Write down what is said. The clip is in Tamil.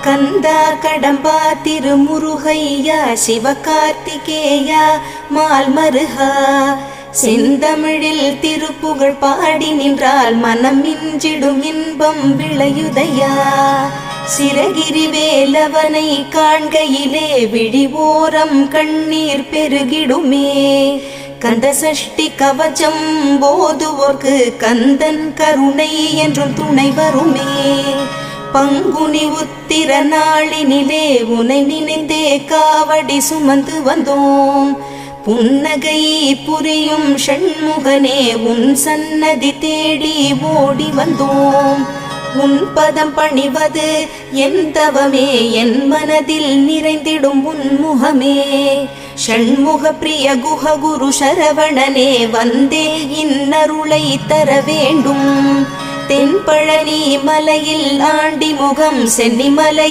கந்தா கடம்பா திருமுருகையா சிவகார்த்திகேயா மால்மருகா செந்தமிழில் திருப்புகழ் பாடி நின்றால் மனம் மிஞ்சிடும் இன்பம் விளையுதையா. சிரகிரி வேலவனை காண்கையிலே விழிவோரம் கண்ணீர் பெருகிடுமே. கந்த சஷ்டி கவச்சம் போதுவோர்க்கு கந்தன் கருணை என்றும் துணை வருமே. பங்குனி உத்திர நாளினிலே உனை நினைந்தே காவடி சுமந்து வந்தோம். புன்னகை புரியும் ஷண்முகனே உன் சன்னதி தேடி ஓடி வந்தோம். உன் பதம் பணிவது என் தவமே, என் மனதில் நிறைந்திடும் உன் முகமே. ஷண்முக பிரிய குஹ குரு சரவணனே வந்தே இன்னருளை தர வேண்டும். தென்பழனி மலையில் ஆண்டி முகம் சென்னிமலை